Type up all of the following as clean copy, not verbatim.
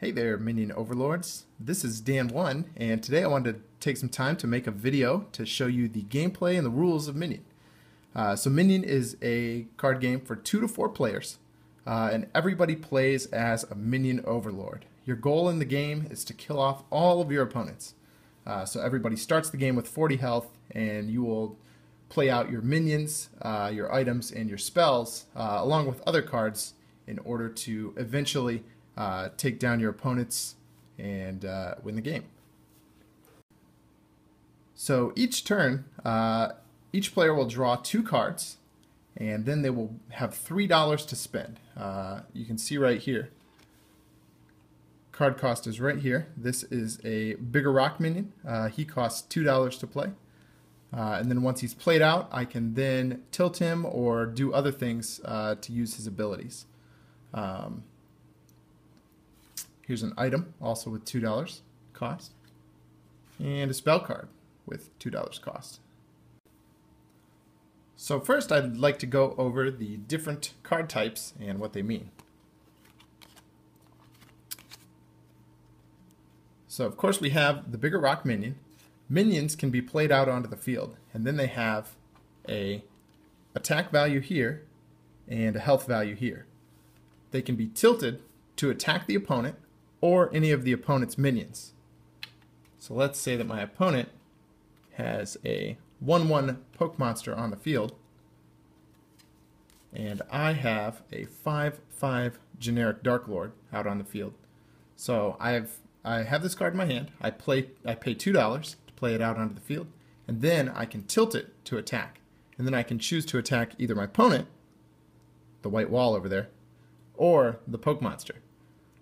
Hey there, Minion Overlords. This is Dan1, and today I wanted to take some time to make a video to show you the gameplay and the rules of Minion. So Minion is a card game for 2 to 4 players, and everybody plays as a Minion Overlord. Your goal in the game is to kill off all of your opponents. So everybody starts the game with 40 health, and you will play out your minions, your items, and your spells, along with other cards in order to eventually take down your opponents and win the game. So each turn, each player will draw 2 cards, and then they will have $3 to spend. You can see right here, card cost is right here. This is a bigger rock minion. He costs $2 to play. And then once he's played out, I can then tilt him or do other things to use his abilities. Here's an item, also with $2 cost, and a spell card with $2 cost. So first I'd like to go over the different card types and what they mean. So of course we have the bigger rock minion. Minions can be played out onto the field, and then they have a attack value here and a health value here. They can be tilted to attack the opponent or any of the opponent's minions. So let's say that my opponent has a 1/1 poke monster on the field, and I have a 5/5 generic Dark Lord out on the field. So I have this card in my hand. I pay $2 to play it out onto the field, and then I can tilt it to attack. And then I can choose to attack either my opponent, the white wall over there, or the poke monster.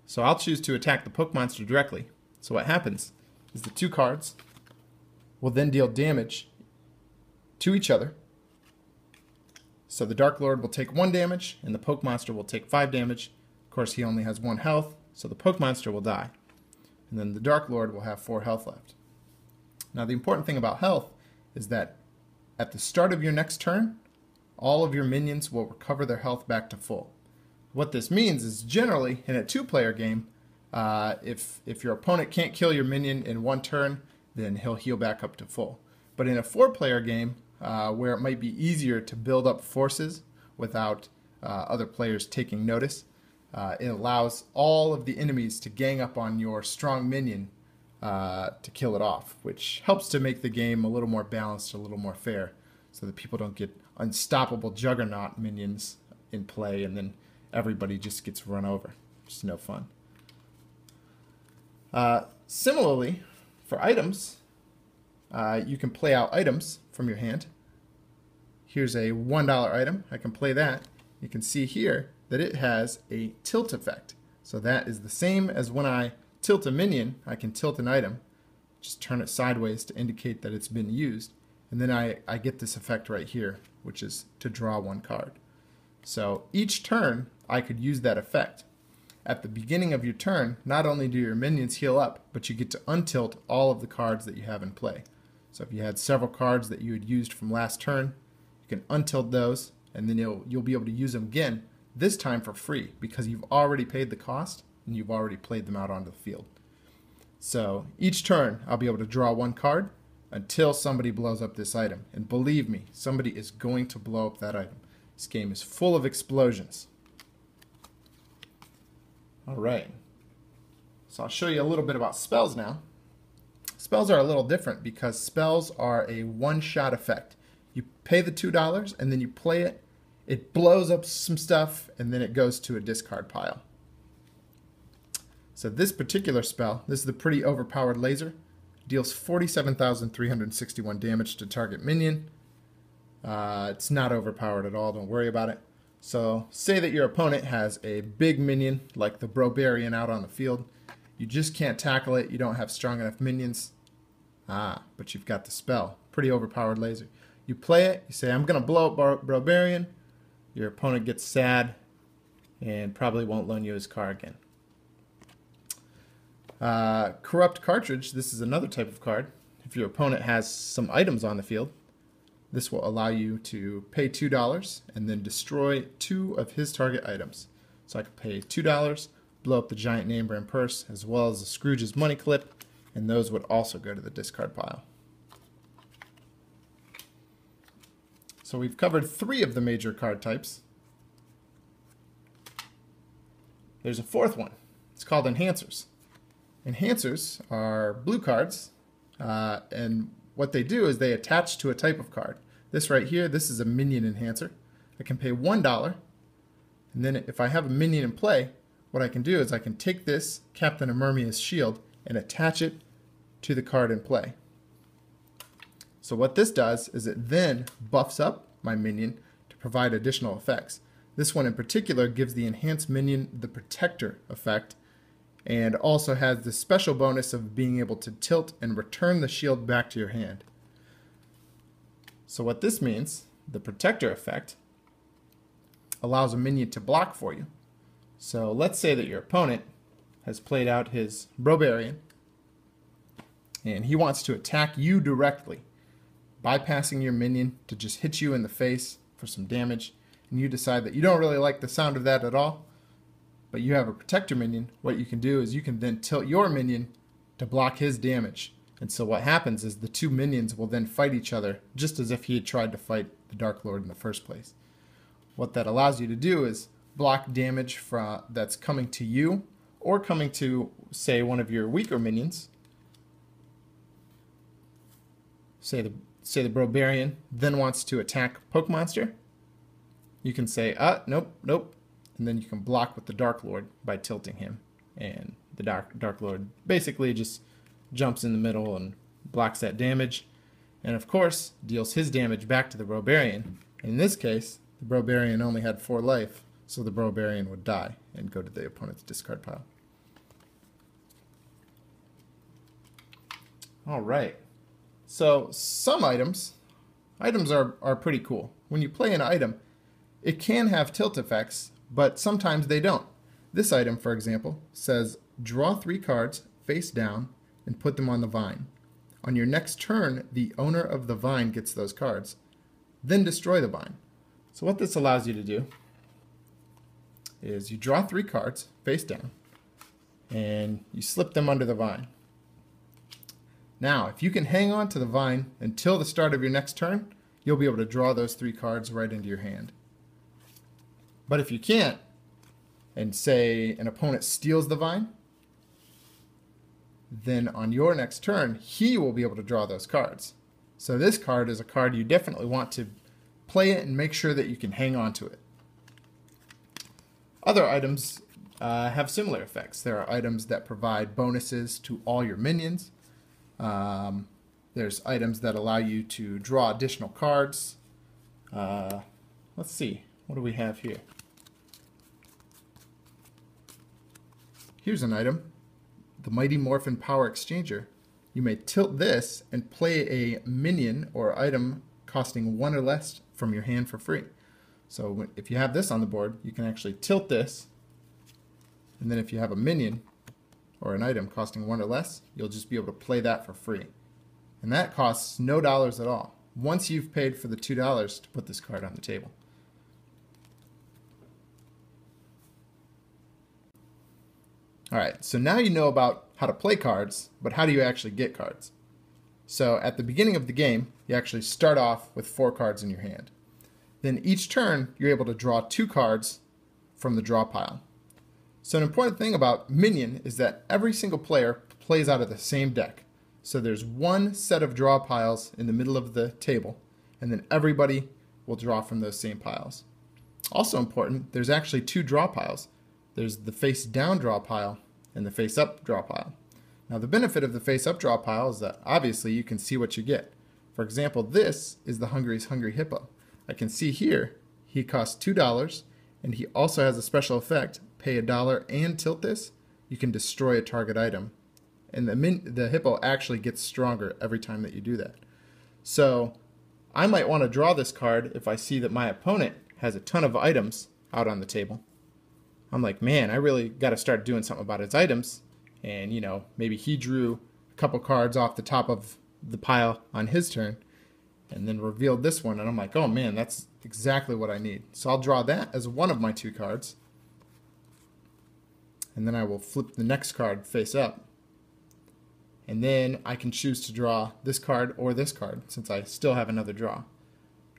So I'll choose to attack the poke monster directly. So what happens is the 2 cards will then deal damage to each other. So the Dark Lord will take 1 damage, and the poke monster will take 5 damage. Of course, he only has 1 health, so the poke monster will die. And then the Dark Lord will have 4 health left. Now the important thing about health is that at the start of your next turn, all of your minions will recover their health back to full. What this means is generally in a 2-player game, if your opponent can't kill your minion in 1 turn, then he'll heal back up to full. But in a 4-player game, where it might be easier to build up forces without other players taking notice, it allows all of the enemies to gang up on your strong minion to kill it off, which helps to make the game a little more balanced, a little more fair, so that people don't get unstoppable juggernaut minions in play and then everybody just gets run over. It's no fun. Similarly, for items, you can play out items from your hand. Here's a $1 item. I can play that. You can see here that it has a tilt effect. So that is the same as when I tilt a minion. I can tilt an item, just turn it sideways to indicate that it's been used, and then I get this effect right here, which is to draw 1 card. So each turn I could use that effect. At the beginning of your turn, not only do your minions heal up, but you get to untilt all of the cards that you have in play. So if you had several cards that you had used from last turn, you can untilt those, and then you'll be able to use them again, this time for free, because you've already paid the cost and you've already played them out onto the field. So each turn I'll be able to draw 1 card until somebody blows up this item. And believe me, somebody is going to blow up that item. This game is full of explosions. Alright, so I'll show you a little bit about spells now. Spells are a little different because spells are a one-shot effect. You pay the $2 and then you play it, it blows up some stuff, and then it goes to a discard pile. So this particular spell, this is the pretty overpowered laser, deals 47,361 damage to target minion. It's not overpowered at all, don't worry about it. So say that your opponent has a big minion like the Brobarian out on the field. You just can't tackle it, you don't have strong enough minions. But you've got the spell, pretty overpowered laser. You play it, you say I'm going to blow up Brobarian. Your opponent gets sad and probably won't loan you his car again. Corrupt Cartridge, this is another type of card. If your opponent has some items on the field, this will allow you to pay $2 and then destroy 2 of his target items. So I could pay $2, blow up the giant name brand purse, as well as the Scrooge's money clip, and those would also go to the discard pile. So we've covered 3 of the major card types. There's a 4th one. It's called enhancers. Enhancers are blue cards, and what they do is they attach to a type of card. This right here, this is a minion enhancer. I can pay $1, and then if I have a minion in play, what I can do is I can take this Captain Emermia's shield and attach it to the card in play. So what this does is it then buffs up my minion to provide additional effects. This one in particular gives the enhanced minion the protector effect, and also has the special bonus of being able to tilt and return the shield back to your hand. So what this means, the protector effect, allows a minion to block for you. So let's say that your opponent has played out his Brobarian, and he wants to attack you directly, bypassing your minion to just hit you in the face for some damage, and you decide that you don't really like the sound of that at all, but you have a protector minion. What you can do is you can then tilt your minion to block his damage. And so what happens is the 2 minions will then fight each other just as if he had tried to fight the Dark Lord in the first place. What that allows you to do is block damage that's coming to you or coming to, say, one of your weaker minions. Say the Brobarian then wants to attack Poke Monster. You can say, nope, nope. And then you can block with the Dark Lord by tilting him. And the Dark Lord basically just jumps in the middle and blocks that damage. And of course, deals his damage back to the Brobarian. In this case, the Brobarian only had 4 life, so the Brobarian would die and go to the opponent's discard pile. All right. So some items are pretty cool. When you play an item, it can have tilt effects, but sometimes they don't. This item, for example, says draw 3 cards face down and put them on the vine. On your next turn, the owner of the vine gets those cards. Then destroy the vine. So what this allows you to do is you draw 3 cards face down and you slip them under the vine. Now, if you can hang on to the vine until the start of your next turn, you'll be able to draw those 3 cards right into your hand. But if you can't, and say an opponent steals the vine, then on your next turn, he will be able to draw those cards. So this card is a card you definitely want to play it and make sure that you can hang on to it. Other items have similar effects. There are items that provide bonuses to all your minions. There's items that allow you to draw additional cards. Let's see, what do we have here? Here's an item, the Mighty Morphin Power Exchanger. You may tilt this and play a minion or item costing 1 or less from your hand for free. So if you have this on the board, you can actually tilt this, and then if you have a minion or an item costing 1 or less, you'll just be able to play that for free. And that costs no dollars at all, once you've paid for the $2 to put this card on the table. Alright, so now you know about how to play cards, but how do you actually get cards? So at the beginning of the game, you actually start off with 4 cards in your hand. Then each turn, you're able to draw 2 cards from the draw pile. So an important thing about Minion is that every single player plays out of the same deck. So there's one set of draw piles in the middle of the table, and then everybody will draw from those same piles. Also important, there's actually 2 draw piles. There's the face down draw pile and the face up draw pile. Now the benefit of the face up draw pile is that obviously you can see what you get. For example, this is the Hungry's Hungry Hippo. I can see here he costs $2, and he also has a special effect. Pay $1 and tilt this, you can destroy a target item. And the hippo actually gets stronger every time that you do that. So I might want to draw this card if I see that my opponent has a ton of items out on the table. I'm like, man, I really got to start doing something about his items. And, you know, maybe he drew a couple cards off the top of the pile on his turn and then revealed this one. And I'm like, oh, man, that's exactly what I need. So I'll draw that as one of my 2 cards. and then I will flip the next card face up. And then I can choose to draw this card or this card, since I still have another draw.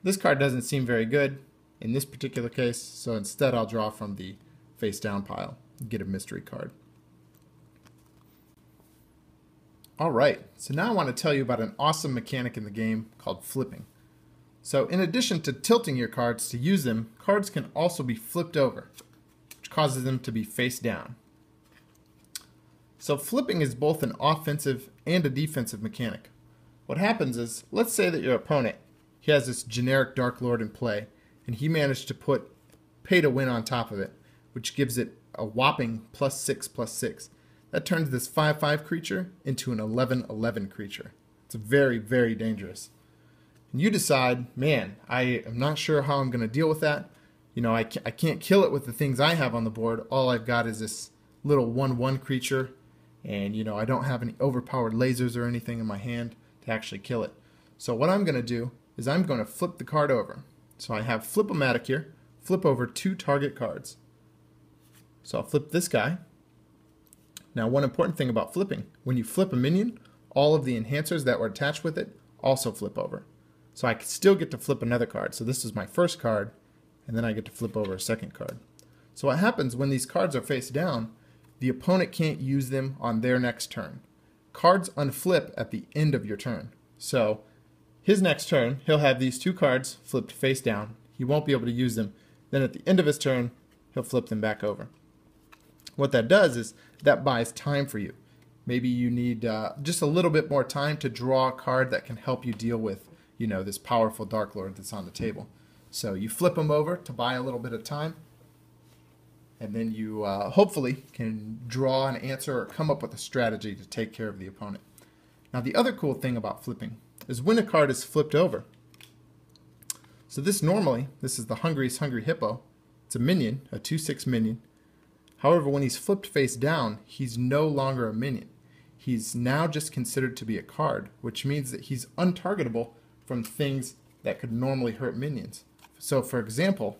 This card doesn't seem very good in this particular case, so instead I'll draw from the face down pile and get a mystery card. Alright, so now I want to tell you about an awesome mechanic in the game called flipping. So in addition to tilting your cards to use them, cards can also be flipped over, which causes them to be face down. So flipping is both an offensive and a defensive mechanic. What happens is, let's say that your opponent, he has this generic Dark Lord in play, and he managed to put pay to win on top of it, which gives it a whopping +6/+6. That turns this 5/5 creature into an 11/11 creature. It's very, very dangerous. And you decide, man, I am not sure how I'm going to deal with that. You know, I can't kill it with the things I have on the board. All I've got is this little 1/1 creature, and you know, I don't have any overpowered lasers or anything in my hand to actually kill it. So what I'm going to do is I'm going to flip the card over. So I have Flip-O-Matic here, flip over 2 target cards. So I'll flip this guy. Now, one important thing about flipping, when you flip a minion, all of the enhancers that were attached with it also flip over. So I still get to flip another card. So this is my first card, and then I get to flip over a second card. So what happens when these cards are face down, the opponent can't use them on their next turn. Cards unflip at the end of your turn. So his next turn, he'll have these 2 cards flipped face down. He won't be able to use them. Then at the end of his turn, he'll flip them back over. What that does is that buys time for you. Maybe you need just a little bit more time to draw a card that can help you deal with, you know, this powerful Dark Lord that's on the table. So you flip them over to buy a little bit of time, and then you hopefully can draw an answer or come up with a strategy to take care of the opponent. Now the other cool thing about flipping is when a card is flipped over. So this is the Hungry's Hungry Hippo. It's a minion, a 2/6 minion. However, when he's flipped face down, he's no longer a minion. He's now just considered to be a card, which means that he's untargetable from things that could normally hurt minions. So for example,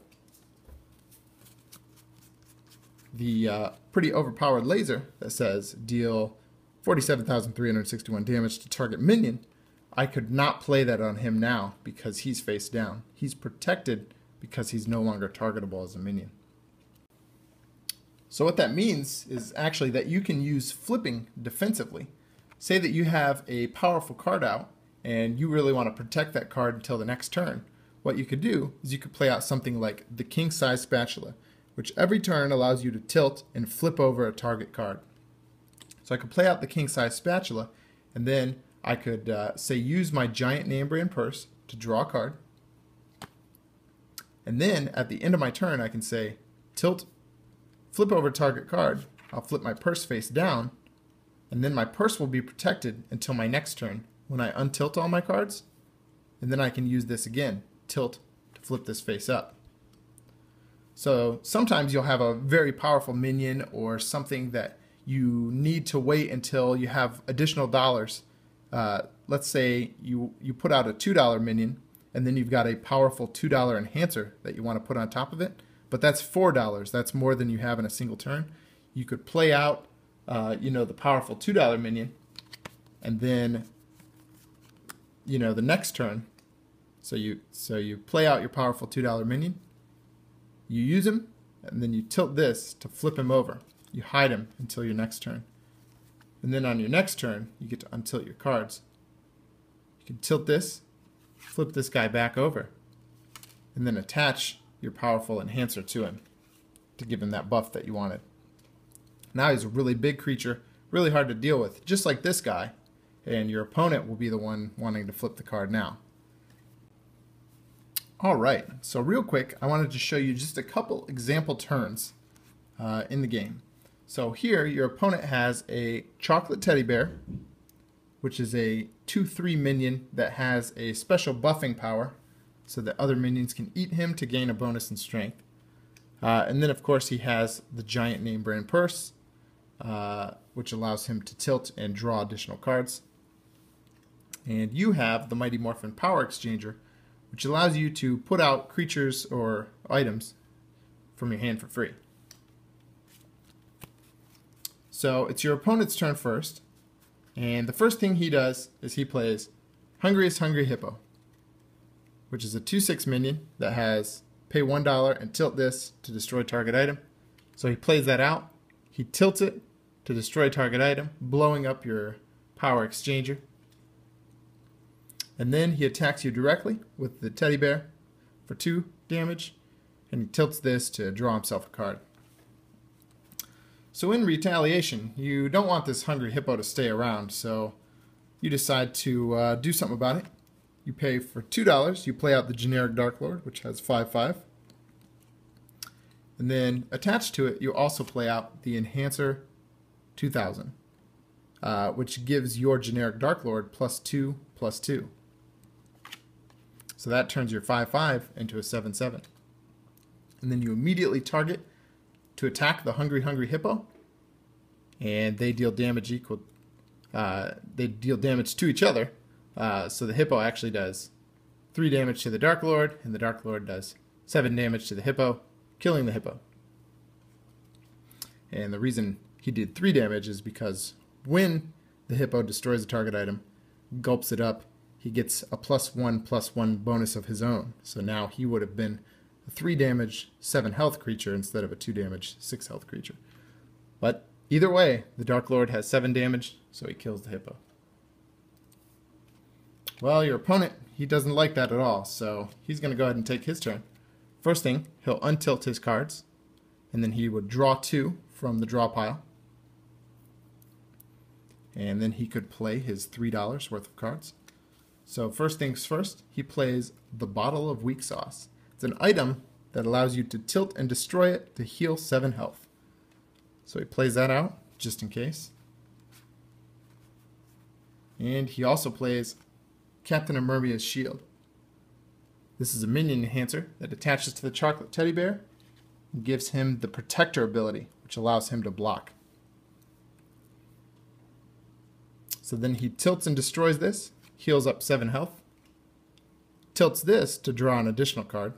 the pretty overpowered laser that says deal 47,361 damage to target minion, I could not play that on him now because he's face down. He's protected because he's no longer targetable as a minion. So what that means is actually that you can use flipping defensively. Say that you have a powerful card out and you really want to protect that card until the next turn. What you could do is you could play out something like the king-size spatula, which every turn allows you to tilt and flip over a target card. So I could play out the king-size spatula, and then I could say use my giant name brand purse to draw a card. And then at the end of my turn I can say tilt, flip over target card. I'll flip my purse face down, and then my purse will be protected until my next turn when I untilt all my cards, and then I can use this again, tilt, to flip this face up. So sometimes you'll have a very powerful minion or something that you need to wait until you have additional dollars. Let's say you put out a $2 minion, and then you've got a powerful $2 enhancer that you want to put on top of it, but that's $4. That's more than you have in a single turn. You could play out, the powerful $2 minion, and then, the next turn. So you play out your powerful $2 minion. You use him, and then you tilt this to flip him over. You hide him until your next turn, and then on your next turn, you get to untilt your cards. You can tilt this, flip this guy back over, and then attach your powerful enhancer to him to give him that buff that you wanted. Now he's a really big creature, really hard to deal with, just like this guy, and your opponent will be the one wanting to flip the card now. Alright, so real quick, I wanted to show you just a couple example turns in the game. So here, your opponent has a chocolate teddy bear, which is a 2/3 minion that has a special buffing power, so that other minions can eat him to gain a bonus in strength. And then, of course, he has the giant name brand purse, which allows him to tilt and draw additional cards. And you have the Mighty Morphin Power Exchanger, which allows you to put out creatures or items from your hand for free. So it's your opponent's turn first, and the first thing he does is he plays Hungriest Hungry Hippo, which is a 2/6 minion that has pay $1 and tilt this to destroy target item. So he plays that out. He tilts it to destroy target item, blowing up your power exchanger. And then he attacks you directly with the teddy bear for 2 damage, and he tilts this to draw himself a card. So in retaliation, you don't want this hungry hippo to stay around, so you decide to do something about it. You pay for $2, you play out the generic Dark Lord, which has 5/5. And then attached to it, you also play out the Enhancer 2000, which gives your generic Dark Lord +2/+2. So that turns your 5/5 into a 7/7. And then you immediately target to attack the Hungry Hippo, and they deal damage to each other. So the hippo actually does 3 damage to the Dark Lord, and the Dark Lord does 7 damage to the hippo, killing the hippo. And the reason he did 3 damage is because when the hippo destroys a target item, gulps it up, he gets a +1/+1 bonus of his own. So now he would have been a 3 damage, 7 health creature instead of a 2 damage, 6 health creature. But either way, the Dark Lord has 7 damage, so he kills the hippo. Well, your opponent, he doesn't like that at all, so he's going to go ahead and take his turn. First thing, he'll untilt his cards, and then he would draw 2 from the draw pile. And then he could play his $3 worth of cards. So first things first, he plays the Bottle of Weak Sauce. It's an item that allows you to tilt and destroy it to heal 7 health. So he plays that out, just in case. And he also plays Captain Emermia's Shield. This is a minion enhancer that attaches to the chocolate teddy bear and gives him the Protector ability, which allows him to block. So then he tilts and destroys this, heals up 7 health, tilts this to draw an additional card,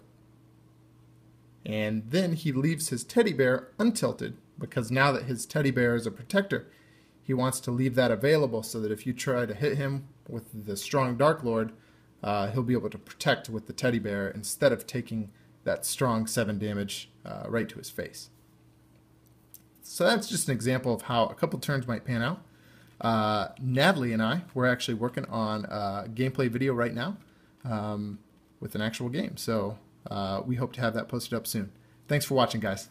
and then he leaves his teddy bear untilted because now that his teddy bear is a protector, he wants to leave that available so that if you try to hit him with the strong Dark Lord, he'll be able to protect with the teddy bear instead of taking that strong 7 damage right to his face. So that's just an example of how a couple turns might pan out. Natalie and I, we're actually working on a gameplay video right now with an actual game. So we hope to have that posted up soon. Thanks for watching, guys.